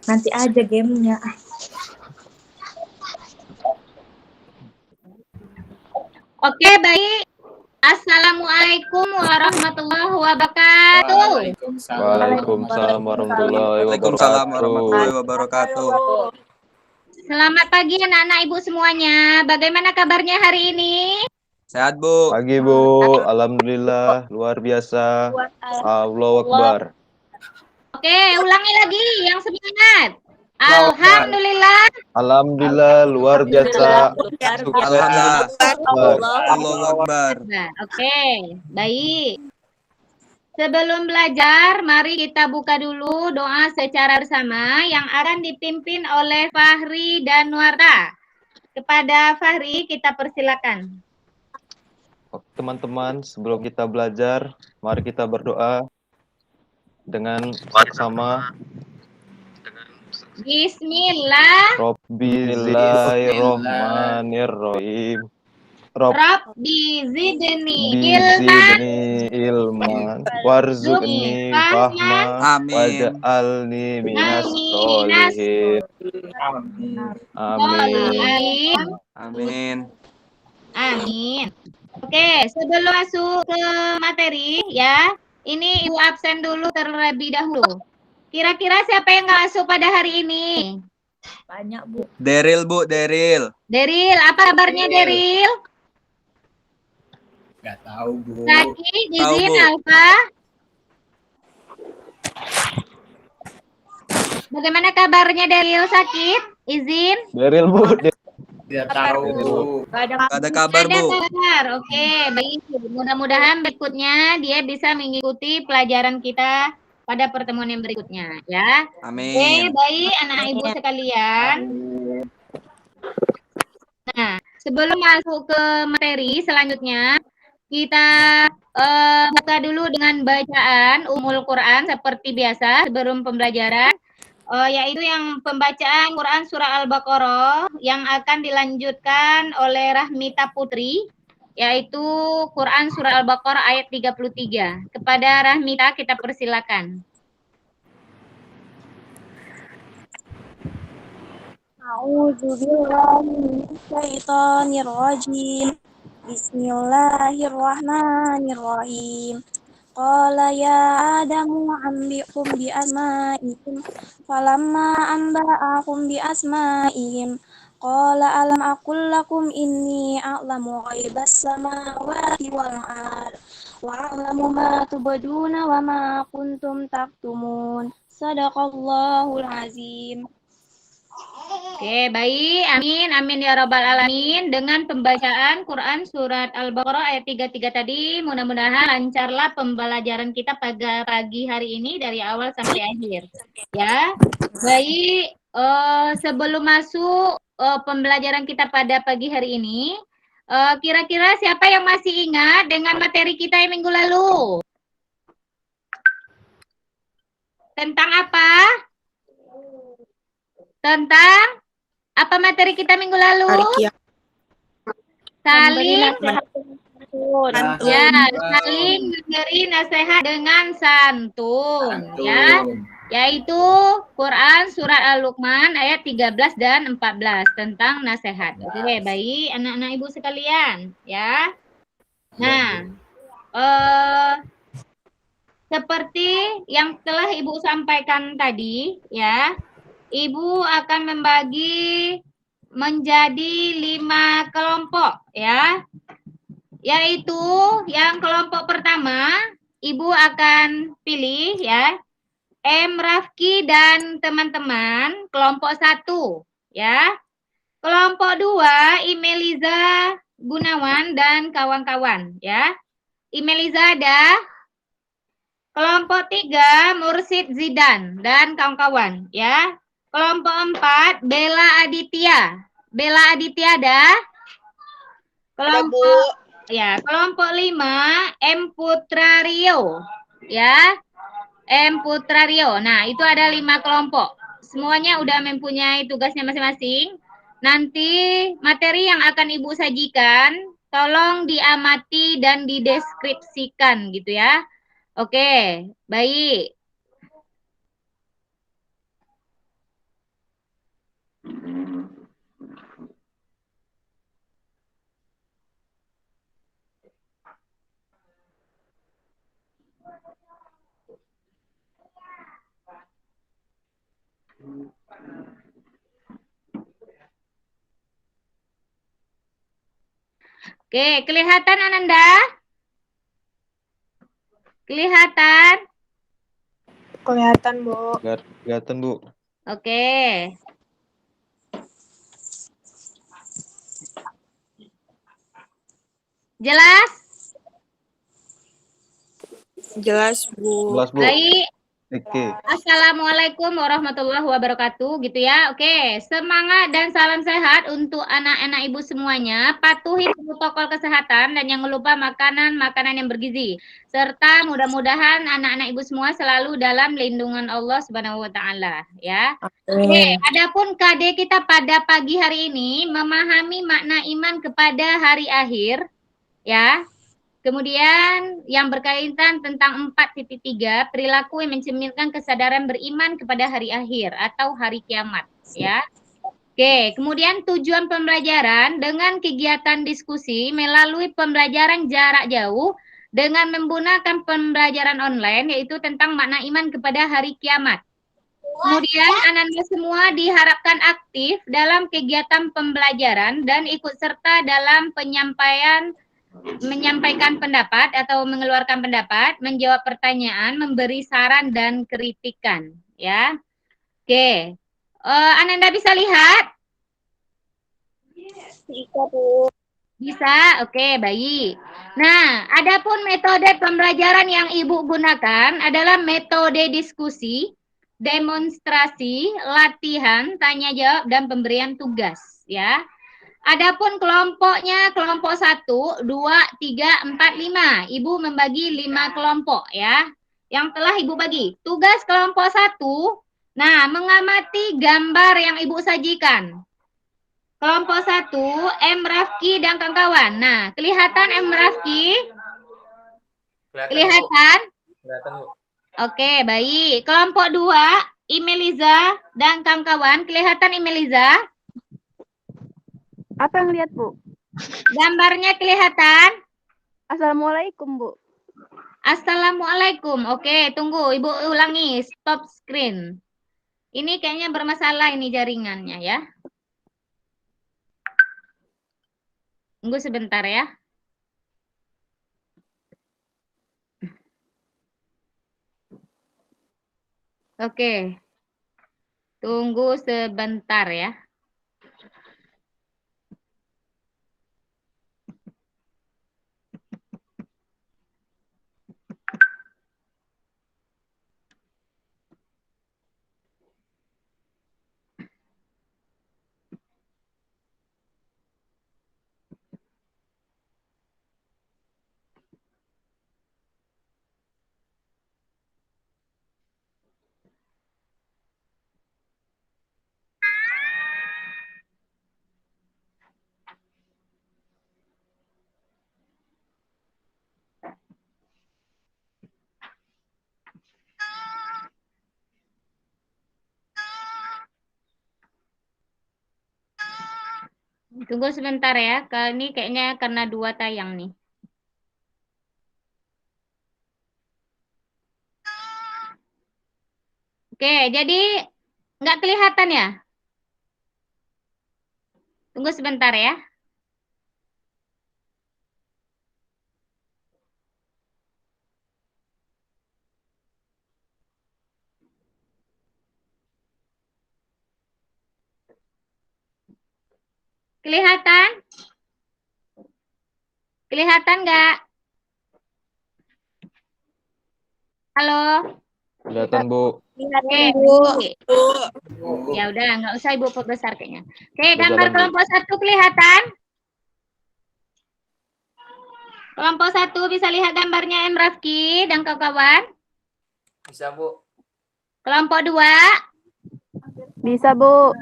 Nanti aja gamenya. Oke, baik. Assalamualaikum warahmatullahi wabarakatuh. Waalaikumsalam warahmatullahi Waalaikumsalam wabarakatuh. warahmatullahi wabarakatuh. Selamat pagi anak-anak ibu semuanya. Bagaimana kabarnya hari ini? Sehat, Bu. Pagi Bu, alhamdulillah luar biasa. Allahu Akbar. Oke, ulangi lagi yang semangat. Alhamdulillah. Alhamdulillah luar biasa. Alhamdulillah. Allahu Akbar. Oke, baik. Sebelum belajar, mari kita buka dulu doa secara bersama yang akan dipimpin oleh Fahri dan Nuarta. Kepada Fahri, kita persilakan. Oke, teman-teman, sebelum kita belajar, mari kita berdoa dengan bersama. Bismillah. Bismillahirrahmanirrahim. Rabbi zidni ilman ilman warzuqni fahma waj'alni minas sholihin. Amin. Amin. Amin. Oke, sebelum masuk ke materi ya, ini Ibu absen dulu terlebih dahulu. Kira-kira siapa yang nggak masuk pada hari ini? Banyak, Bu. Deril, Bu, Deril. Deril, apa kabarnya Deril? Gak tahu, Bu. Sakit, Tahu, izin Bu. Alfa. Bagaimana kabarnya Deril, sakit? Izin? Deril Bu. Tidak tahu, Bu. Ada kabar, Ada Bu. kabar. Oke, baik. Mudah-mudahan berikutnya dia bisa mengikuti pelajaran kita pada pertemuan yang berikutnya, ya. Oke, Amin. baik anak ibu sekalian. Nah, sebelum masuk ke materi selanjutnya, kita buka dulu dengan bacaan Ummul Quran seperti biasa sebelum pembelajaran. Yaitu yang pembacaan Quran Surah Al-Baqarah yang akan dilanjutkan oleh Rahmita Putri, yaitu Quran Surah Al-Baqarah ayat 33. Kepada Rahmita kita persilakan. A'udzu billahi minasyaitonir rajim. Bismillahirrahmanirrahim. Qala ya Adamu ambiqum bi asma'ikum falamma anba'akum bi asma'ihim qala alam aqul lakum inni a'lamu ghaibas samawati wal ard wa a'lamu ma tubduna wa ma kuntum taktumun. Sadaqallahul azim. Oke, baik. Amin. Amin ya rabbal alamin. Dengan pembacaan Quran surat Al-Baqarah ayat 33 tadi, mudah-mudahan lancarlah pembelajaran kita pada pagi hari ini dari awal sampai akhir. Ya. Baik, sebelum masuk pembelajaran kita pada pagi hari ini, kira-kira siapa yang masih ingat dengan materi kita yang minggu lalu? Tentang apa? Tentang apa materi kita minggu lalu? Saling memberi nasihat dengan santun, ya. Yaitu Quran surat Al-Luqman ayat 13 dan 14 tentang nasihat. Oke, baik anak-anak ibu sekalian, ya. Nah, seperti yang telah ibu sampaikan tadi, ya. Ibu akan membagi menjadi 5 kelompok, ya. Yaitu yang kelompok pertama, Ibu akan pilih, ya. M. Rafki dan teman-teman, kelompok 1, ya. Kelompok 2, Imeliza Gunawan dan kawan-kawan, ya. Imeliza ada. Kelompok 3, Mursid Zidan dan kawan-kawan, ya. Kelompok 4, Bella Aditya. Bella Aditya ada? Kelompok 5, M Putra Rio. Ya. M Putra Rio. Nah, itu ada 5 kelompok. Semuanya udah mempunyai tugasnya masing-masing. Nanti materi yang akan Ibu sajikan tolong diamati dan dideskripsikan gitu ya. Oke, baik. Oke, kelihatan Ananda? Kelihatan? Kelihatan, Bu. Kelihatan, Bu. Oke. Jelas? Jelas, Bu. Jelas, Bu. Baik. Oke. Assalamualaikum warahmatullahi wabarakatuh gitu ya. Oke, semangat dan salam sehat untuk anak-anak ibu semuanya. Patuhi protokol kesehatan dan jangan lupa makanan yang bergizi. Serta mudah-mudahan anak-anak ibu semua selalu dalam lindungan Allah Subhanahu wa taala ya. Oke, adapun KD kita pada pagi hari ini memahami makna iman kepada hari akhir ya. Kemudian yang berkaitan tentang 4.3 perilaku yang mencerminkan kesadaran beriman kepada hari akhir atau hari kiamat ya. Oke, kemudian tujuan pembelajaran dengan kegiatan diskusi melalui pembelajaran jarak jauh dengan menggunakan pembelajaran online yaitu tentang makna iman kepada hari kiamat. Kemudian Ananda semua diharapkan aktif dalam kegiatan pembelajaran dan ikut serta dalam menyampaikan pendapat atau mengeluarkan pendapat, menjawab pertanyaan, memberi saran dan kritikan, ya. Oke, Ananda bisa lihat? Bisa, Bu. Bisa, oke, baik. Nah, adapun metode pembelajaran yang Ibu gunakan adalah metode diskusi, demonstrasi, latihan, tanya jawab, dan pemberian tugas, ya. Adapun kelompoknya kelompok 1, 2, 3, 4, 5. Ibu membagi 5 kelompok ya. Yang telah Ibu bagi. Tugas kelompok 1, nah mengamati gambar yang Ibu sajikan. Kelompok 1, M. Rafki dan kawan-kawan. Nah, kelihatan M. Rafki? Kelihatan? Kelihatan, Bu. Oke, baik. Kelompok 2, Imeliza dan kawan-kawan. Kelihatan Imeliza? Apa yang lihat, Bu? Gambarnya kelihatan? Assalamualaikum, Bu. Assalamualaikum. Oke, tunggu. Ibu ulangi. Stop screen. Ini kayaknya bermasalah ini jaringannya ya. Tunggu sebentar ya. Oke. Tunggu sebentar ya. Tunggu sebentar ya. Ini kayaknya karena 2 tayang nih. Oke, jadi nggak kelihatan ya? Tunggu sebentar ya. Kelihatan? Kelihatan nggak? Halo? Kelihatan, Bu. Oke, ya udah nggak usah Ibu perbesar kayaknya. Oke, gambar jalan, Bu. kelompok 1 kelihatan? Kelompok 1 bisa lihat gambarnya M. Rafki dan kawan-kawan? Bisa, Bu. Kelompok 2? Bisa, Bu.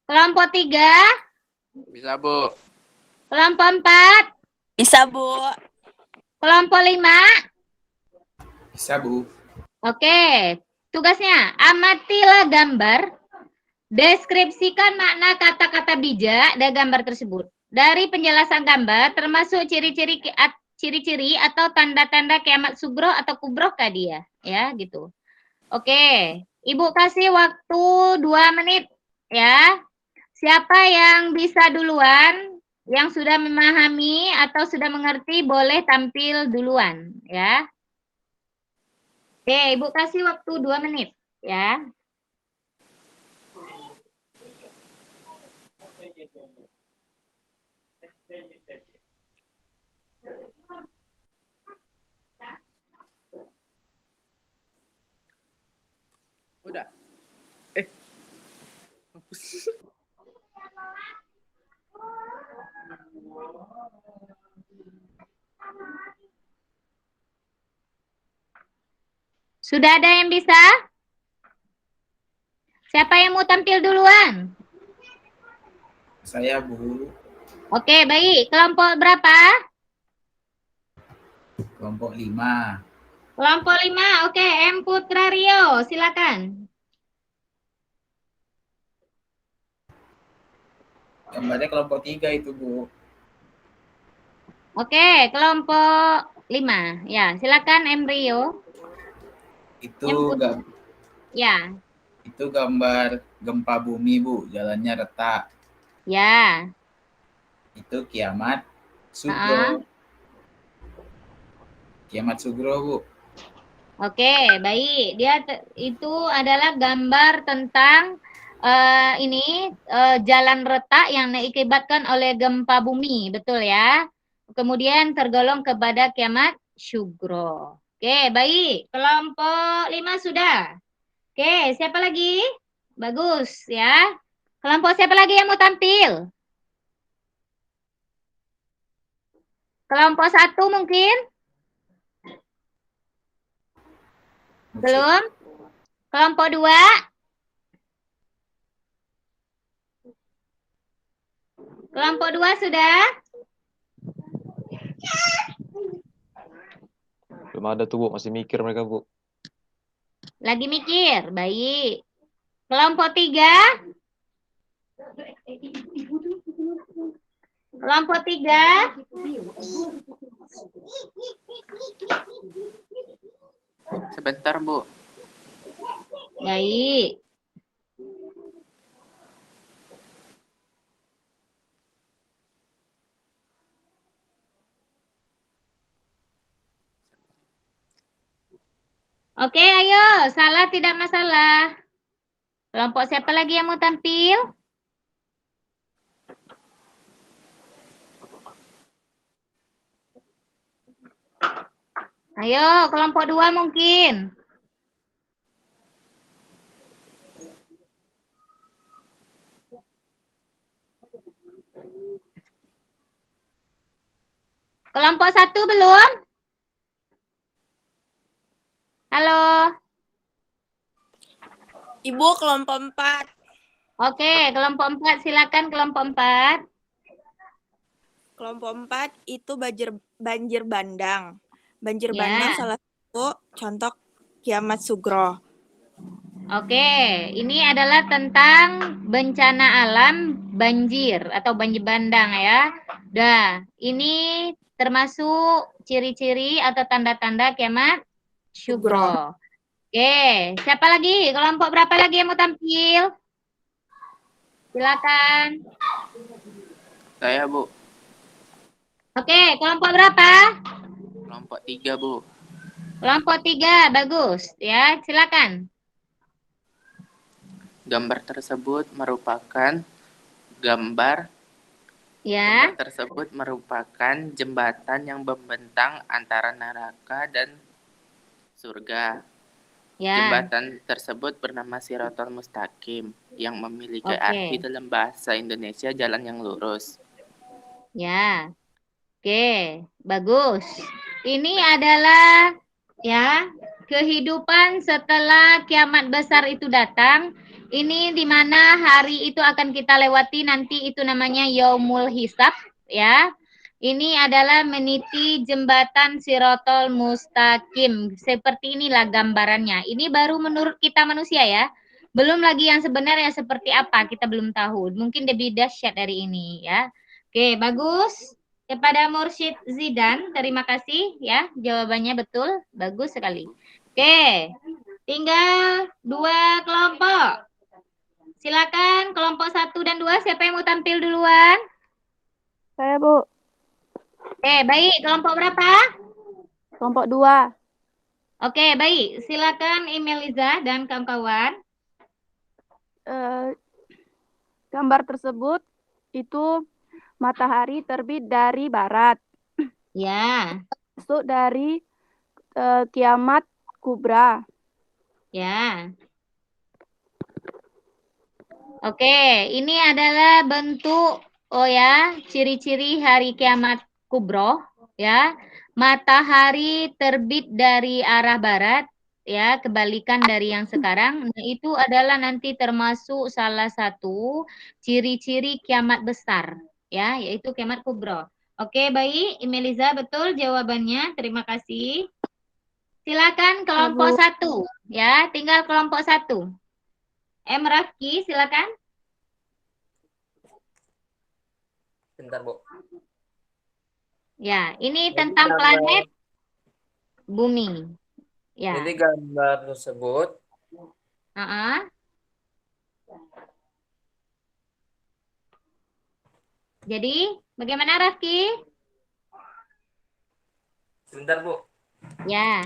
Kelompok 3? Bisa, Bu. Kelompok 4? Bisa, Bu. Kelompok 5? Bisa, Bu. Oke, tugasnya amatilah gambar, deskripsikan makna kata-kata bijak dari gambar tersebut. Dari penjelasan gambar termasuk ciri-ciri atau tanda-tanda kiamat sugro atau kubroh dia, ya gitu. Oke, Ibu kasih waktu 2 menit ya. Siapa yang bisa duluan, yang sudah memahami atau sudah mengerti boleh tampil duluan ya. Oke, Ibu kasih waktu 2 menit ya. Udah. Sudah ada yang bisa? Siapa yang mau tampil duluan? Saya, Bu. Oke, baik. Kelompok berapa? Kelompok 5. Kelompok 5. Oke, M. Putra Rio, silakan. Gambarnya kelompok 3 itu, Bu. Oke, kelompok 5. Ya, silakan M. Rio. Itu Ya, itu gambar gempa bumi, Bu. Jalannya retak. ya. Itu kiamat sugro. Kiamat sugro, Bu. Oke, baik. Itu adalah gambar tentang jalan retak yang diakibatkan oleh gempa bumi, betul ya? Kemudian tergolong kepada kiamat sugro. Oke, baik. Kelompok 5 sudah. Oke, siapa lagi? Bagus ya. Kelompok siapa lagi yang mau tampil? Kelompok 1 mungkin? Belum? Kelompok 2? Kelompok 2 sudah? Belum ada tuh, Bu. Masih mikir mereka, Bu. Lagi mikir, baik. Kelompok 3? Kelompok 3? Sebentar, Bu. Baik. Oke, ayo. Salah tidak masalah. Kelompok siapa lagi yang mau tampil? Ayo, kelompok 2 mungkin. Kelompok 1 belum? Halo. Ibu, kelompok 4. Oke, kelompok 4 silakan kelompok 4. Kelompok 4 itu banjir bandang. Banjir Ya. bandang salah satu contoh kiamat sugro. Oke, ini adalah tentang bencana alam banjir atau banjir bandang ya. Dah, ini termasuk ciri-ciri atau tanda-tanda kiamat sugro. Oke, siapa lagi? Kelompok berapa lagi yang mau tampil? Silakan. Saya, Bu. Oke, kelompok berapa? Kelompok 3, Bu. Kelompok 3, bagus ya. Silakan. Gambar tersebut merupakan Ya. jembatan yang membentang antara neraka dan surga. Ya. Jembatan tersebut bernama Shiratal Mustaqim yang memiliki arti dalam bahasa Indonesia jalan yang lurus. Ya. Oke, bagus. Ini adalah ya kehidupan setelah kiamat besar itu datang. Ini di mana hari itu akan kita lewati nanti, itu namanya Yaumul Hisab ya. Ini adalah meniti jembatan Shiratal Mustaqim. Seperti inilah gambarannya. Ini baru menurut kita manusia ya. Belum lagi yang sebenarnya seperti apa, kita belum tahu. Mungkin lebih dahsyat dari ini ya. Oke, bagus. Kepada Mursyid Zidan, terima kasih ya. Jawabannya betul, bagus sekali. Oke. Tinggal 2 kelompok. Silakan kelompok 1 dan 2, siapa yang mau tampil duluan? Saya, Bu. Baik. Kelompok berapa? Kelompok 2. Oke, baik. Silakan Imeliza dan kawan-kawan. Gambar tersebut itu matahari terbit dari barat. Ya. Masuk dari kiamat kubra. Ya. Oke, ini adalah bentuk ciri-ciri hari kiamat kubro ya. Matahari terbit dari arah barat ya, kebalikan dari yang sekarang. Nah, itu adalah nanti termasuk salah satu ciri-ciri kiamat besar ya, yaitu kiamat kubro. Oke, baik, Imeliza betul jawabannya. Terima kasih. Silakan kelompok 1 ya, tinggal kelompok 1. Rafki, silakan. Bentar, Bu. Ya, ini tentang planet bumi. Ya. Ini gambar tersebut. Jadi, bagaimana Rafki? Bentar, Bu. Ya.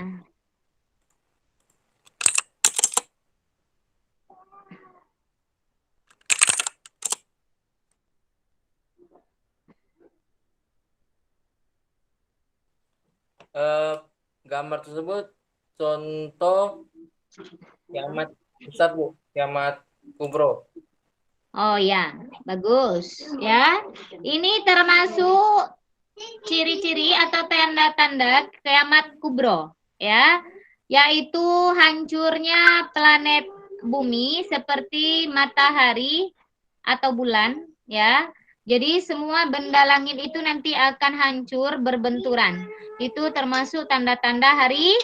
Gambar tersebut contoh kiamat besar, Bu, kiamat kubro. Oh ya, bagus ya. Ini termasuk ciri-ciri atau tanda-tanda kiamat kubro ya, yaitu hancurnya planet bumi seperti matahari atau bulan ya. Jadi semua benda langit itu nanti akan hancur berbenturan. Itu termasuk tanda-tanda hari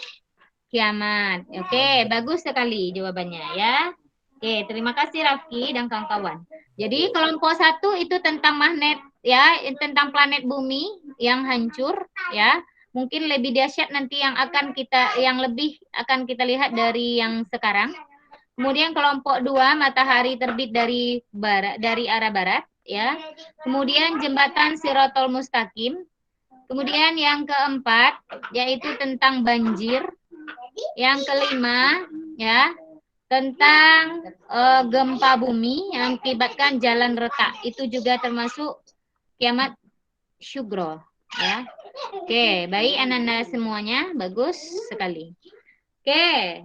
kiamat. Oke, bagus sekali jawabannya ya. Oke, terima kasih Rafki dan kawan-kawan. Jadi kelompok 1 itu tentang magnet ya, tentang planet bumi yang hancur ya. Mungkin lebih dahsyat nanti yang lebih akan kita lihat dari yang sekarang. Kemudian kelompok 2 matahari terbit dari arah barat ya. Kemudian jembatan Shirathul Mustaqim. Kemudian yang keempat yaitu tentang banjir. Yang kelima ya, tentang gempa bumi yang mengakibatkan jalan retak. Itu juga termasuk kiamat syugro ya. Oke, baik Ananda semuanya, bagus sekali. Oke.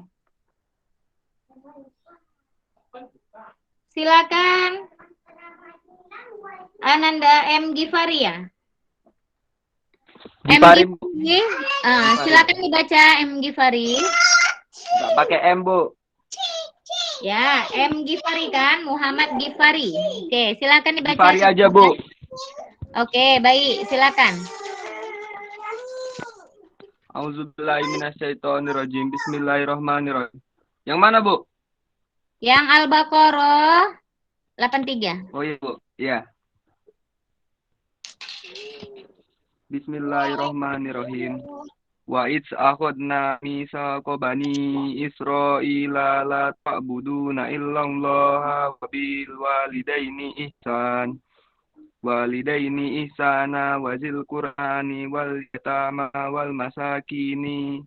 Silakan Ananda M. Gifaria. Gifari. Silakan dibaca M. Gifari. Nggak pakai M, Bu. Ya, M. Gifari kan, Muhammad Gifari. Oke, silakan dibaca. Gifari aja, Bu. Oke, baik, silakan. Auzubillahiminasyaitonirrajim. Bismillahirrahmanirrahim. Yang mana, Bu? Yang Al-Baqarah 83. Oh iya, Bu. Iya. Bismillahirrahmanirrahim. Wa idz akhadna mitsaqa bani Israila la ta'buduna illallaha wa bil walidaini ihsana wa zil qur'ani wal yatama wal masakini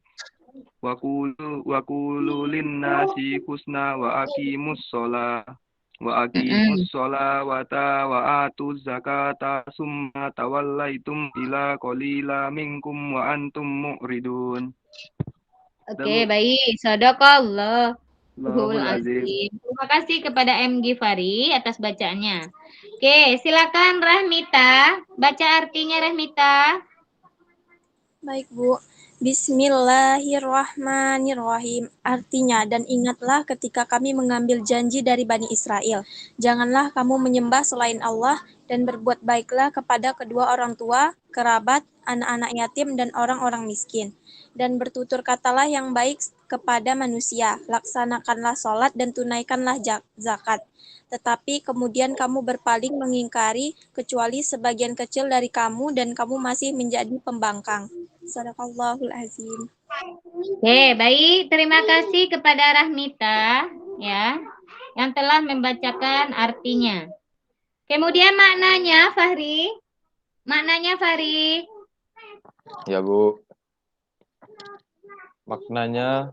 wa qulu lin-nasi husna wa aqimus sholata wa atuz zakata summa tawallaitum ila qalila minkum wa antum mu'ridun. Oke, baik. Shadaqallah. Allahul azim. Terima kasih kepada M. Gifari atas bacaannya. Oke, silakan Rahmita. Baca artinya Rahmita. Baik, Bu. Bismillahirrahmanirrahim. Artinya, dan ingatlah ketika kami mengambil janji dari Bani Israel. Janganlah kamu menyembah selain Allah dan berbuat baiklah kepada kedua orang tua, kerabat, anak-anak yatim, dan orang-orang miskin. Dan bertutur katalah yang baik kepada manusia. Laksanakanlah sholat dan tunaikanlah zakat. Tetapi kemudian kamu berpaling mengingkari kecuali sebagian kecil dari kamu dan kamu masih menjadi pembangkang. Shadaqallahul azim. Oke, baik. Terima kasih kepada Rahmita ya yang telah membacakan artinya. Kemudian maknanya, Fahri. Maknanya, Fahri. Ya, Bu. Maknanya,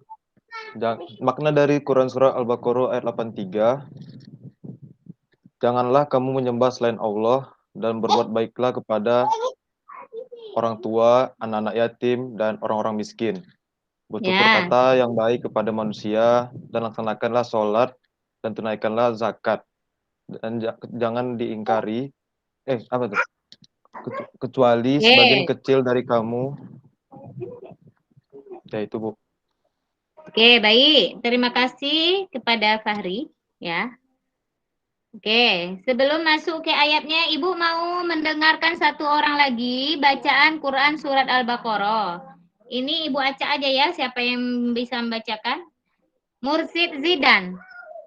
makna dari Quran Surah Al-Baqarah ayat 83, janganlah kamu menyembah selain Allah dan berbuat baiklah kepada orang tua, anak-anak yatim, dan orang-orang miskin. Bertutur kata yang baik kepada manusia, dan laksanakanlah sholat, dan tunaikanlah zakat. Dan jangan diingkari, kecuali sebagian kecil dari kamu. Ya itu, Bu. Oke, baik. Terima kasih kepada Fahri ya. Oke, sebelum masuk ke ayatnya, Ibu mau mendengarkan satu orang lagi bacaan Quran Surat Al-Baqarah. Ini Ibu acak aja ya, siapa yang bisa membacakan? Mursyid Zidan.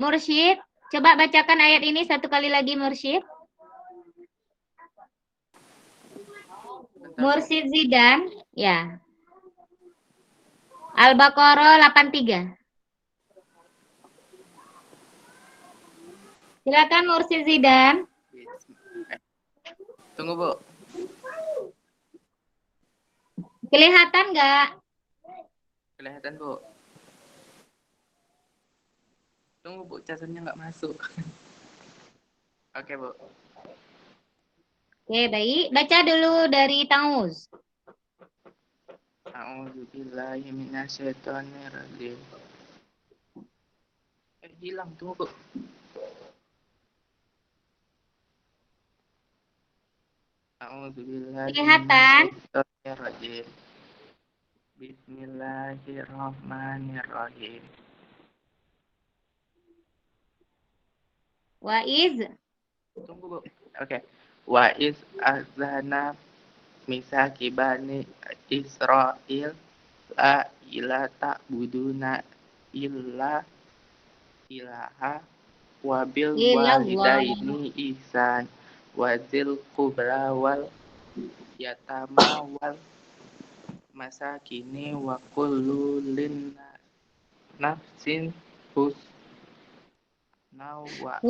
Mursyid, coba bacakan ayat ini satu kali lagi, Mursyid. Mursyid Zidan, ya. Al-Baqarah 83. Silakan Mursyid Zidan. Tunggu, Bu. Kelihatan nggak? Kelihatan, Bu. Tunggu, Bu. Casannya nggak masuk. Oke, Bu. Oke, baik. Baca dulu dari Tauz. A'udzubillahi minasyaitonirrajim. Hilang, tunggu, Bu. A'udzubillahi minasyaitonirrajim. Bismillahirrahmanirrahim. Tunggu, Bu. Oke. Wa iz azana misaki bani Israil la ila ta'buduna illa ilaha wabil walidaini ihsan wazil kubra wal yatama wal masakini wa kullu lin nafsin husna wa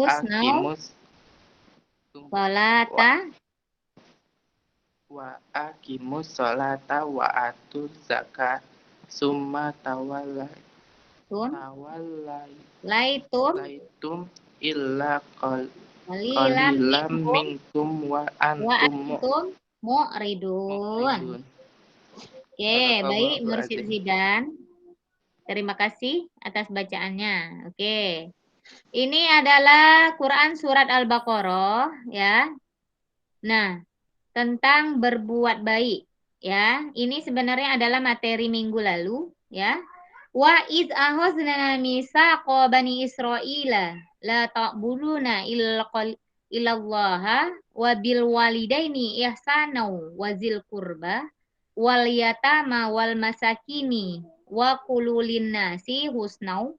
aqimus sholata wa atuz zakat summa tawallaitum illa qalilam minkum wa antum mu'ridun. Oke, baik Mursyid Zidan. Terima kasih atas bacaannya. Oke. Ini adalah Quran Surat Al-Baqarah ya. Nah, tentang berbuat baik ya. Ini sebenarnya adalah materi minggu lalu ya. Wa iz akhadna mitsaqa bani Israila la ta'buduna illallaha wa bil walidaini ihsana wa zil qurba wal yatama wal masakini wa qulu linnasi husna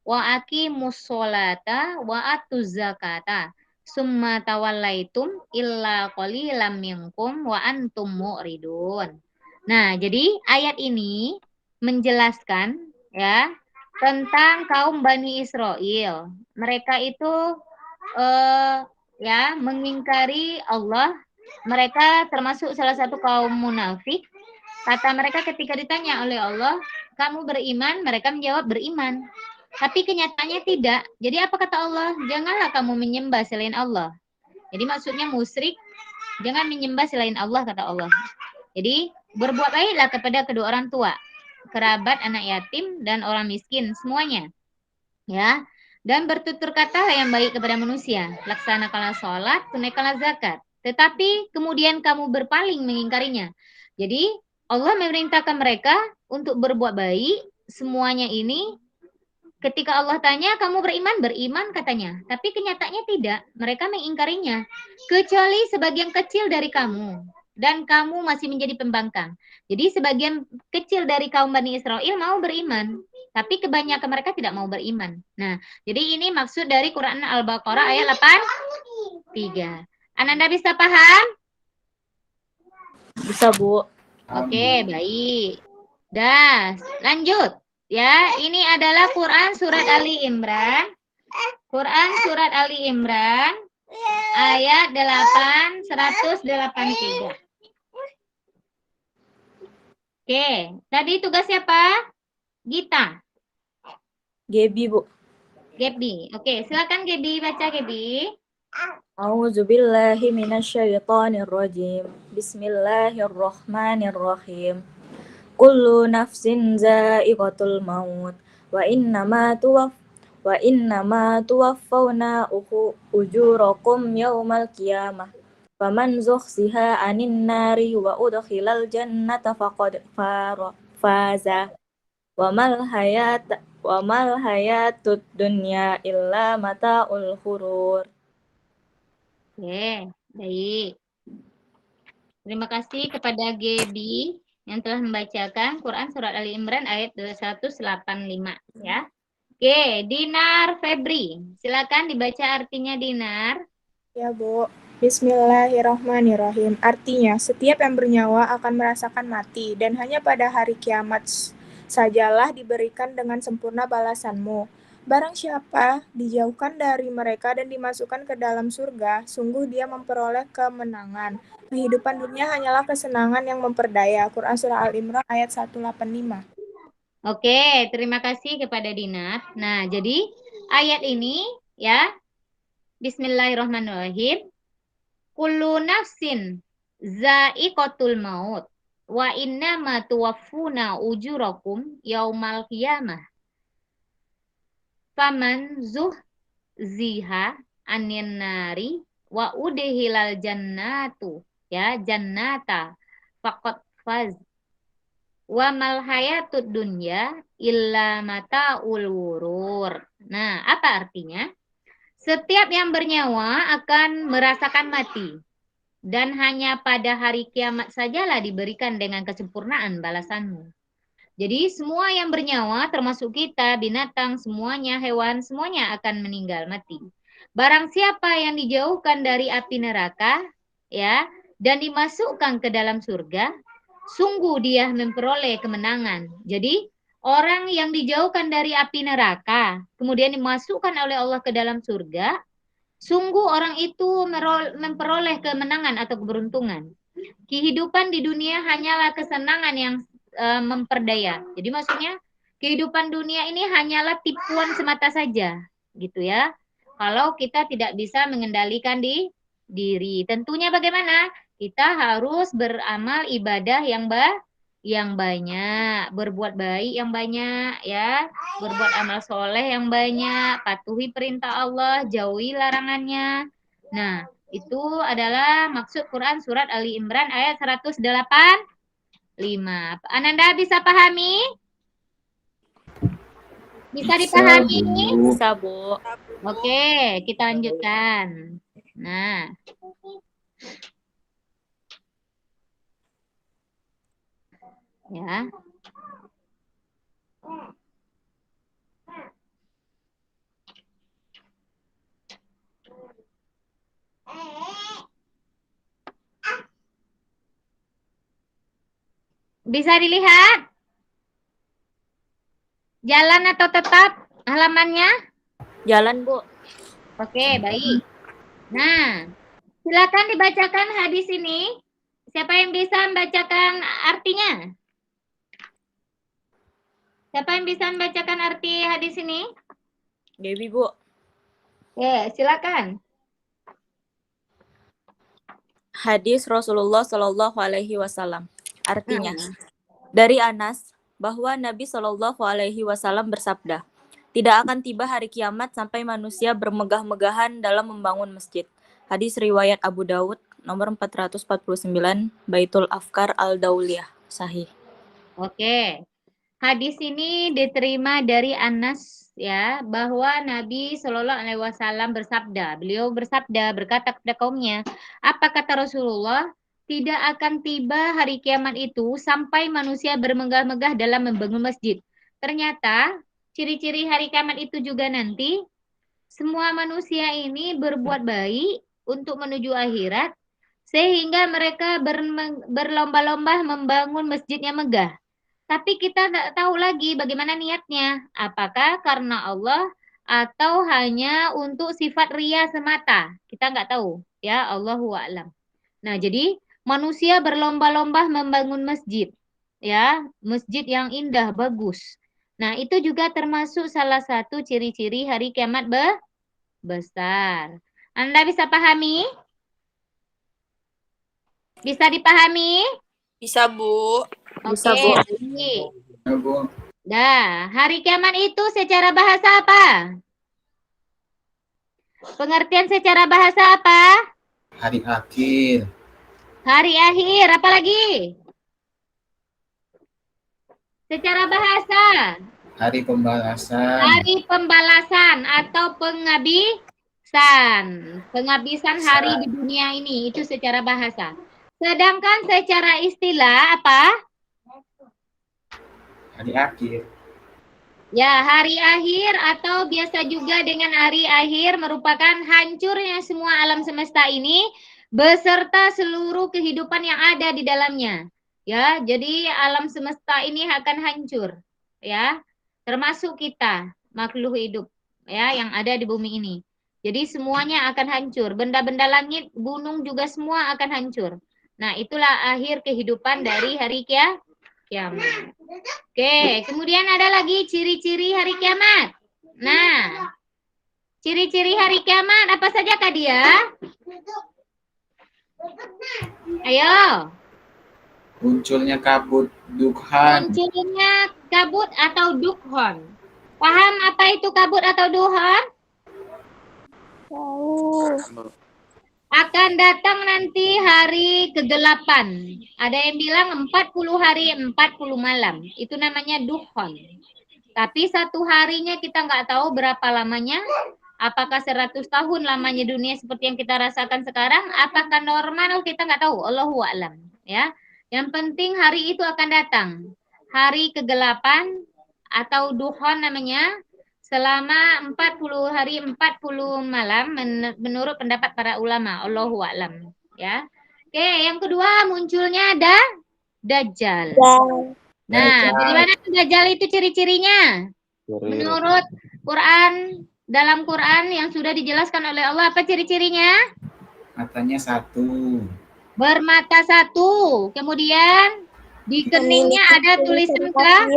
wa aqimus sholata wa atuz zakata summa tawallaitum illa qalilam minkum wa antum mu'ridun. Nah, jadi ayat ini menjelaskan ya tentang kaum Bani Israel. Mereka itu ya mengingkari Allah. Mereka termasuk salah satu kaum munafik. Kata mereka ketika ditanya oleh Allah, "Kamu beriman?" Mereka menjawab beriman. Tapi kenyataannya tidak. Jadi apa kata Allah? Janganlah kamu menyembah selain Allah. Jadi maksudnya musyrik, jangan menyembah selain Allah kata Allah. Jadi berbuat baiklah kepada kedua orang tua, kerabat, anak yatim, dan orang miskin semuanya. Ya. Dan bertutur kata yang baik kepada manusia. Laksanakanlah sholat, tunaikanlah zakat. Tetapi kemudian kamu berpaling mengingkarinya. Jadi Allah memerintahkan mereka untuk berbuat baik semuanya ini. Ketika Allah tanya, kamu beriman? Beriman katanya. Tapi kenyataannya tidak. Mereka mengingkarinya. Kecuali sebagian kecil dari kamu. Dan kamu masih menjadi pembangkang. Jadi sebagian kecil dari kaum Bani Israel mau beriman. Tapi kebanyakan mereka tidak mau beriman. Nah, jadi ini maksud dari Quran Al-Baqarah ayat 83. Ananda bisa paham? Bisa, Bu. Oke, baik. Dah, lanjut. Ya, ini adalah Quran Surat Ali Imran. Quran Surat Ali Imran, ayat 183. Oke, tadi tugas siapa? Gita. Gebi, Bu. Gebi. Oke, silakan Gebi, baca Gebi. A'udzubillahi minasyaitonirrajim. Bismillahirrahmanirrahim. Kullu nafsin za'iqatul maut wa innama tuwaffawna ujurakum yaumal qiyamah. Faman zuhziha 'anil nari wa udkhilal jannata faqad faza. Wa mal hayatud dunya illa mata'ul ghurur. Oke, baik. Terima kasih kepada Gebi yang telah membacakan Quran Surat Ali Imran ayat 185 ya. Oke, Dinar Febri. Silakan dibaca artinya Dinar. Ya, Bu. Bismillahirrahmanirrahim. Artinya, setiap yang bernyawa akan merasakan mati, dan hanya pada hari kiamat sajalah diberikan dengan sempurna balasanmu. Barang siapa dijauhkan dari mereka dan dimasukkan ke dalam surga, sungguh dia memperoleh kemenangan. Kehidupan dunia hanyalah kesenangan yang memperdaya. Quran Surah Al-Imran ayat 185. Oke, terima kasih kepada Dinar. Nah, jadi ayat ini ya, Bismillahirrahmanirrahim. Kullu nafsin za'iqatul maut wa innama tuwaffuna ujurakum yaumal qiyamah. Faman zuhziha 'anil nari wa udkhilal jannatu ya jannata faqad faz. Wa mal hayatud dunya illa mata'ul ghurur. Nah, apa artinya? Setiap yang bernyawa akan merasakan mati, dan hanya pada hari kiamat sajalah diberikan dengan kesempurnaan balasanmu. Jadi semua yang bernyawa, termasuk kita, binatang, semuanya, hewan, semuanya akan meninggal mati. Barang siapa yang dijauhkan dari api neraka, ya, dan dimasukkan ke dalam surga, sungguh dia memperoleh kemenangan. Jadi orang yang dijauhkan dari api neraka, kemudian dimasukkan oleh Allah ke dalam surga, sungguh orang itu memperoleh kemenangan atau keberuntungan. Kehidupan di dunia hanyalah kesenangan yang memperdaya. Jadi maksudnya kehidupan dunia ini hanyalah tipuan semata saja, gitu ya. Kalau kita tidak bisa mengendalikan diri, tentunya bagaimana? Kita harus beramal ibadah yang banyak, berbuat baik yang banyak, ya, berbuat amal soleh yang banyak, patuhi perintah Allah, jauhi larangannya. Nah, itu adalah maksud Quran Surat Ali Imran ayat 185. Ananda bisa pahami? Bisa dipahami? Bisa, Bu. Oke, kita lanjutkan. Nah, ya. Bisa dilihat? Jalan atau tetap halamannya? Jalan, Bu. Oke, baik. Nah, silakan dibacakan hadis ini. Siapa yang bisa membacakan artinya? Siapa yang bisa membacakan arti hadis ini? Dewi, Bu. Silakan. Hadis Rasulullah Shallallahu Alaihi Wasallam. Artinya, dari Anas bahwa Nabi Shallallahu Alaihi Wasallam bersabda, tidak akan tiba hari kiamat sampai manusia bermegah-megahan dalam membangun masjid. Hadis riwayat Abu Dawud nomor 449, Baitul Afkar Al-Dauliyah, sahih. Oke. Hadis ini diterima dari Anas ya, bahwa Nabi Shallallahu Alaihi Wasallam bersabda, beliau bersabda, berkata kepada kaumnya, apa kata Rasulullah? Tidak akan tiba hari kiamat itu sampai manusia bermegah-megah dalam membangun masjid. Ternyata ciri-ciri hari kiamat itu juga nanti semua manusia ini berbuat baik untuk menuju akhirat, sehingga mereka berlomba-lomba membangun masjid yang megah. tapi kita tidak tahu lagi bagaimana niatnya. Apakah karena Allah atau hanya untuk sifat ria semata? Kita nggak tahu, ya, Allahu a'lam. Nah, jadi manusia berlomba-lomba membangun masjid, ya, masjid yang indah, bagus. Nah, itu juga termasuk salah satu ciri-ciri hari kiamat besar. Anda bisa pahami? Bisa dipahami? Bisa, Bu. Bisa, Oke, Bu. baik. Ya, Bu. Dah, hari kiamat itu secara bahasa apa? Pengertian secara bahasa apa? Hari akhir. Hari akhir, apa lagi? Secara bahasa. Hari pembalasan. Hari pembalasan atau penghabisan. Penghabisan hari di dunia ini, itu secara bahasa. Sedangkan secara istilah apa? Hari akhir. Ya, hari akhir atau biasa juga dengan hari akhir merupakan hancurnya semua alam semesta ini beserta seluruh kehidupan yang ada di dalamnya. Ya, jadi alam semesta ini akan hancur, ya. Termasuk kita, makhluk hidup, ya, yang ada di bumi ini. Jadi semuanya akan hancur, benda-benda langit, gunung juga semua akan hancur. Nah, itulah akhir kehidupan dari hari kiamat. Oke, kemudian ada lagi ciri-ciri hari kiamat. Nah, ciri-ciri hari kiamat apa saja Kak Dia? Ayo. Munculnya kabut dukhan. Munculnya kabut atau dukhan. Paham apa itu kabut atau dukhan? Tahu. Akan datang nanti hari kegelapan. Ada yang bilang 40 hari 40 malam. Itu namanya dukhan. Tapi satu harinya kita nggak tahu berapa lamanya. Apakah 100 tahun lamanya dunia seperti yang kita rasakan sekarang? Apakah normal? Kita nggak tahu. Allahu a'lam. Ya. Yang penting hari itu akan datang. Hari kegelapan atau dukhan namanya. Selama 40 hari 40 malam menurut pendapat para ulama. Allahu a'lam, ya. Oke, yang kedua munculnya ada Dajjal. Nah, bagaimana Dajjal itu ciri-cirinya? Menurut Quran, dalam Quran yang sudah dijelaskan oleh Allah, apa ciri-cirinya? Matanya satu. Bermata satu. Kemudian di keningnya ada tulisan kafir.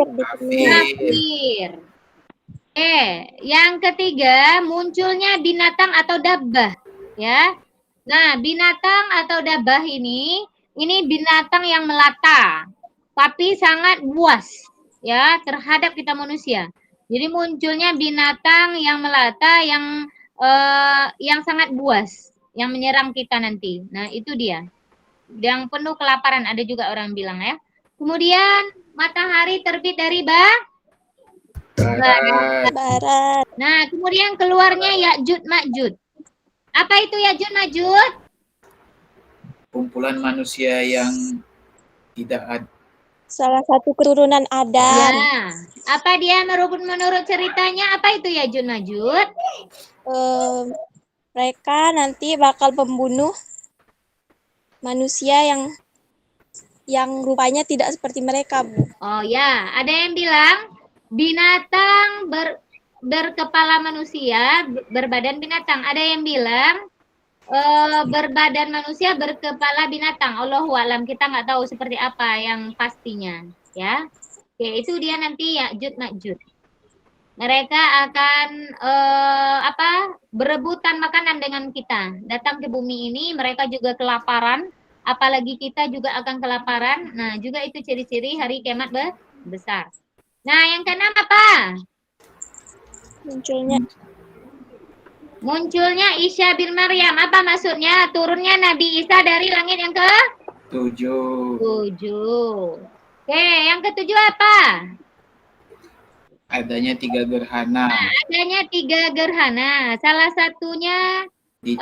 Yang ketiga munculnya binatang atau dabbah, ya. Nah, binatang atau dabbah ini binatang yang melata, tapi sangat buas, ya, terhadap kita manusia. Jadi munculnya binatang yang melata, yang sangat buas, yang menyerang kita nanti. Nah, itu dia. Yang penuh kelaparan, ada juga orang bilang, ya. Kemudian matahari terbit dari barat. Nah, kemudian keluarnya Ya'juj Ma'juj. Apa itu Ya'juj Ma'juj? Kumpulan manusia yang tidak ada. Salah satu keturunan Adam. Ya. Apa dia menurut ceritanya? Apa itu Ya'juj Ma'juj? Mereka nanti bakal membunuh manusia yang rupanya tidak seperti mereka, Bu. Oh ya, ada yang bilang binatang berkepala manusia, berbadan binatang. Ada yang bilang berbadan manusia, berkepala binatang. Allahu a'lam, kita nggak tahu seperti apa yang pastinya, ya. Oke, itu dia nanti Ya'juj Ma'juj. Mereka akan berebutan makanan dengan kita. Datang ke bumi ini, mereka juga kelaparan. Apalagi kita juga akan kelaparan. Nah, juga itu ciri-ciri hari kiamat besar. Nah, yang keenam apa? Munculnya Isa bin Maryam. Apa maksudnya? Turunnya Nabi Isa dari langit yang ke-7. Oke, yang ke-7 apa? Adanya 3 gerhana. Nah, adanya 3 gerhana. Salah satunya di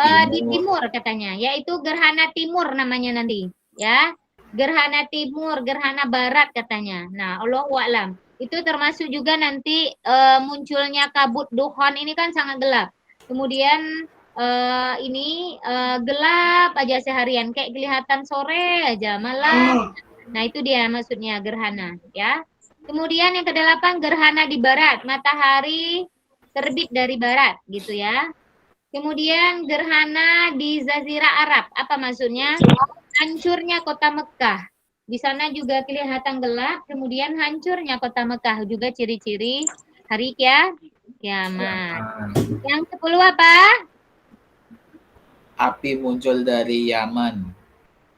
timur katanya, yaitu gerhana timur namanya nanti, ya. Gerhana timur, gerhana barat katanya. Nah, Allahu a'lam. Itu termasuk juga nanti munculnya kabut dukhan ini kan sangat gelap. Kemudian gelap aja seharian, kayak kelihatan sore aja malam. Nah, itu dia maksudnya gerhana, ya. Kemudian yang ke-8 gerhana di barat, matahari terbit dari barat gitu ya. Kemudian gerhana di Jazirah Arab, apa maksudnya? Hancurnya kota Mekah. Di sana juga kelihatan gelap, kemudian hancurnya kota Mekah juga ciri-ciri hari kiamat. Yang 10 apa? Api muncul dari Yaman.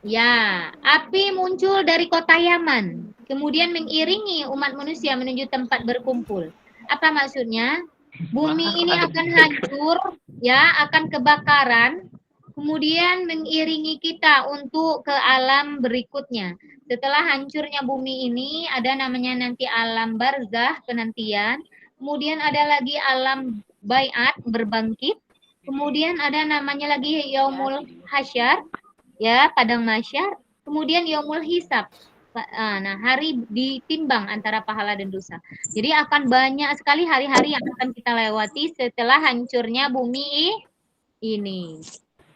Ya, api muncul dari kota Yaman, kemudian mengiringi umat manusia menuju tempat berkumpul. Apa maksudnya? Bumi ini akan hancur, ya, akan kebakaran, kemudian mengiringi kita untuk ke alam berikutnya. Setelah hancurnya bumi ini, ada namanya nanti alam barzah, penantian. Kemudian ada lagi alam baiat, berbangkit. Kemudian ada namanya lagi yaumul hasyar, ya, padang mahsyar. Kemudian yaumul hisab. Nah, hari ditimbang antara pahala dan dosa. Jadi akan banyak sekali hari-hari yang akan kita lewati setelah hancurnya bumi ini.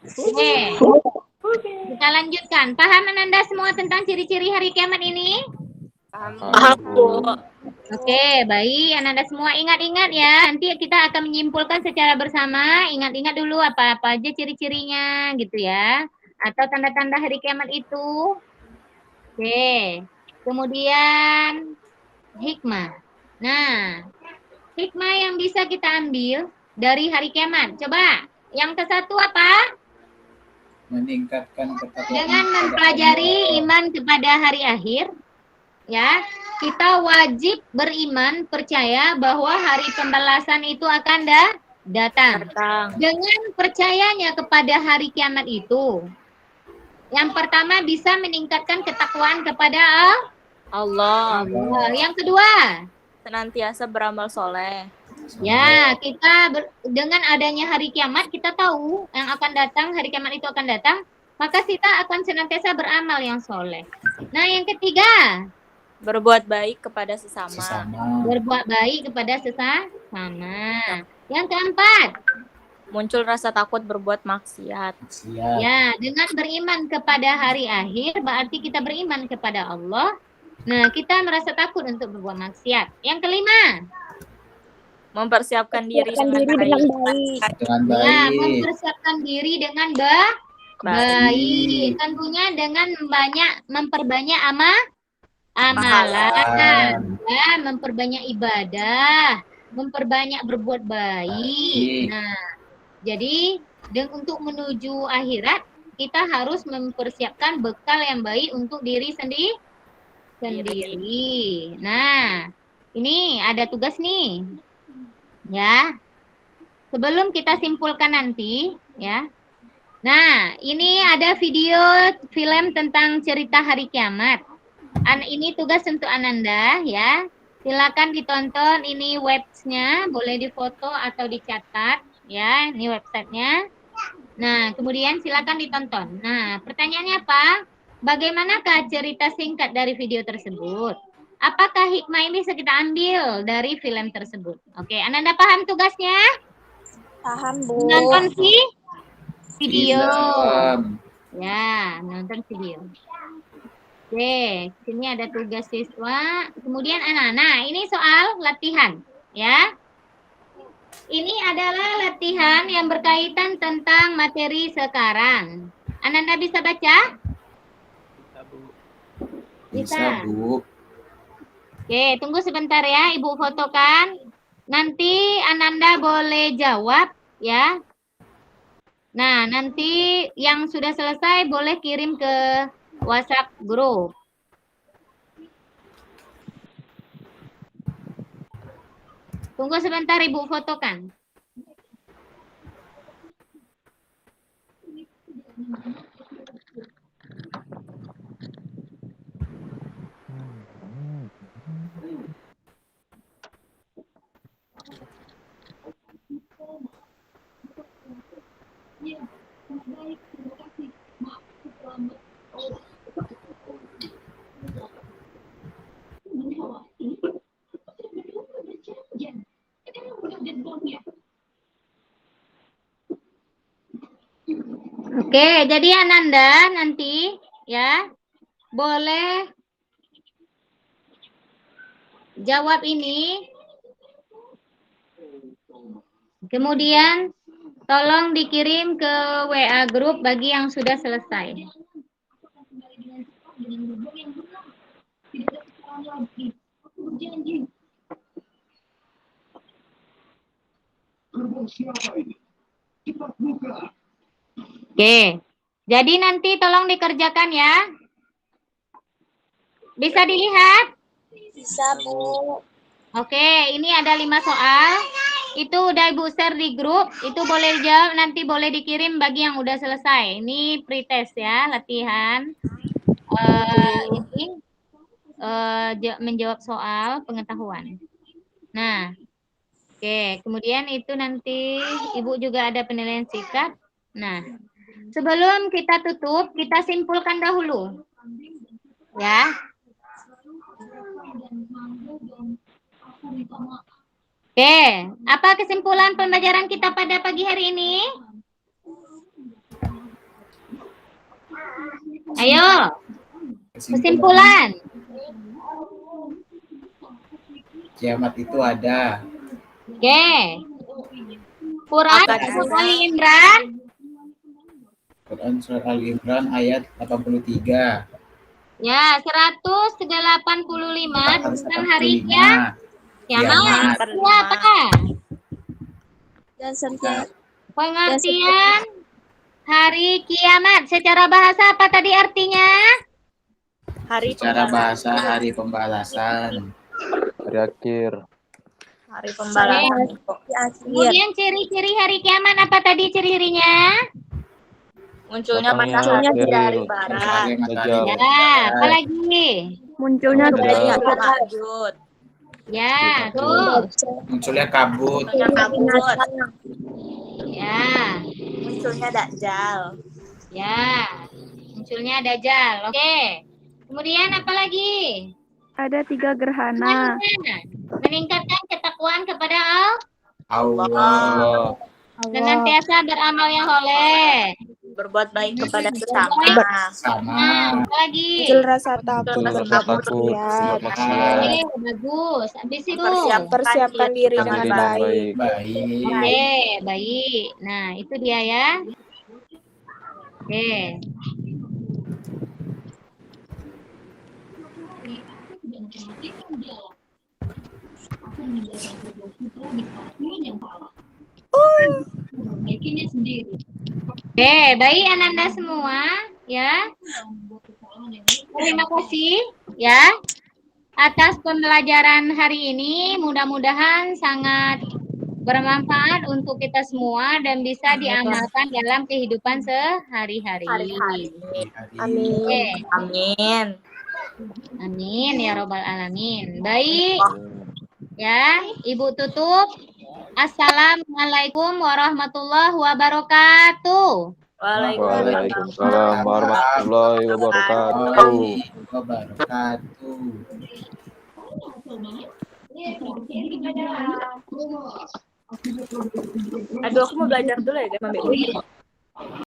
Oke. Kita lanjutkan. Paham Ananda semua tentang ciri-ciri hari kiamat ini? Paham, Bu. Oke, baik. Ananda semua ingat-ingat ya. Nanti kita akan menyimpulkan secara bersama. Ingat-ingat dulu apa-apa aja ciri-cirinya gitu ya. Atau tanda-tanda hari kiamat itu. Oke. Kemudian hikmah. Nah, hikmah yang bisa kita ambil dari hari kiamat. Coba, yang ke-1 apa? Meningkatkan ketakwaan. Dengan mempelajari iman kepada hari akhir, ya, kita wajib beriman, percaya bahwa hari pembalasan itu akan datang. Dengan percayanya kepada hari kiamat itu, yang pertama bisa meningkatkan ketakwaan kepada Allah. Yang kedua, senantiasa beramal soleh. Ya, kita dengan adanya hari kiamat kita tahu yang akan datang, hari kiamat itu akan datang, maka kita akan senantiasa beramal yang soleh. Nah, yang ketiga, berbuat baik kepada sesama. Berbuat baik kepada sesama. Yang keempat, muncul rasa takut berbuat maksiat. Ya, dengan beriman kepada hari akhir berarti kita beriman kepada Allah. Nah, kita merasa takut untuk berbuat maksiat. Yang kelima, mempersiapkan diri dengan baik. Ya, mempersiapkan diri dengan baik. Tentunya dengan memperbanyak amalan, ya, memperbanyak ibadah, memperbanyak berbuat baik. Nah, jadi untuk menuju akhirat kita harus mempersiapkan bekal yang baik untuk diri sendiri. Nah, ini ada tugas nih. Ya. Sebelum kita simpulkan nanti, ya. Nah, ini ada video film tentang cerita hari kiamat. Ini tugas untuk Ananda, ya. Silakan ditonton, ini websnya, boleh difoto atau dicatat, ya. Ini websitenya. Nah, kemudian silakan ditonton. Nah, pertanyaannya apa? Bagaimanakah cerita singkat dari video tersebut? Apakah hikmah ini bisa kita ambil dari film tersebut? Oke, Ananda paham tugasnya? Paham, Bu. Nonton video. Iya. Ya, nonton video. Oke, sini ada tugas siswa. Kemudian anak-anak, ini soal latihan, ya. Ini adalah latihan yang berkaitan tentang materi sekarang. Ananda bisa baca? Bisa, Bu. Oke, tunggu sebentar ya, Ibu fotokan. Nanti Ananda boleh jawab, ya. Nah, nanti yang sudah selesai boleh kirim ke WhatsApp grup. Tunggu sebentar, Ibu fotokan. Oke, jadi Ananda nanti ya boleh jawab ini. Kemudian tolong dikirim ke WA grup bagi yang sudah selesai. Oke, jadi nanti tolong dikerjakan ya. Bisa dilihat? Bisa, Bu. Oke, ini ada 5 soal. Itu udah Ibu share di grup. Itu boleh jawab, nanti boleh dikirim bagi yang udah selesai. Ini pretest ya, latihan. Ini menjawab soal pengetahuan. Nah, oke. Kemudian itu nanti Ibu juga ada penilaian sikap. Nah, sebelum kita tutup, kita simpulkan dahulu. Ya. Oke, apa kesimpulan pembelajaran kita pada pagi hari ini? Ayo, kesimpulan. Kiamat itu ada. Oke. Quran surat Ali Imran. Quran surat Ali Imran ayat 83. Ya, 185 tentang hari kiamat. Siapa? Dan setiap Pengertian hari kiamat secara bahasa apa tadi artinya? Hari Secara bahasa hari pembalasan. Hari akhir. Hari pembalasan. Kemudian ciri-ciri hari kiamat apa tadi ciri-cirinya? Munculnya Datangnya matahari dari Dajjal. barat. Dajjal. Ya, apa lagi? Munculnya Munculnya Dajjal. tahajud. Ya, terus. Munculnya kabut. Munculnya kabut. Ya. Munculnya dajjal. Ya. Munculnya dajjal. Oke. Kemudian apa lagi? ada 3 gerhana. Meningkatkan ketakwaan kepada Allah. senantiasa beramal yang soleh. Berbuat baik kepada sesama. Nah, apa lagi? Muncul rasa takut Muncul rasa berbuat takut, maksiat. berbuat maksiat. Oke, bagus. Habis itu. Persiapkan diri dengan baik. Oke, baik. Nah, itu dia ya. Oke. Oke, baik Ananda semua ya. Terima kasih ya atas pembelajaran hari ini. Mudah-mudahan sangat bermanfaat untuk kita semua dan bisa diamalkan dalam kehidupan sehari-hari. Amin. Oke. Amin. Amin ya robbal alamin. Baik. Ya, Ibu tutup. Assalamualaikum warahmatullahi wabarakatuh. Waalaikumsalam warahmatullahi wabarakatuh. Aduh, aku mau belajar dulu ya, guys.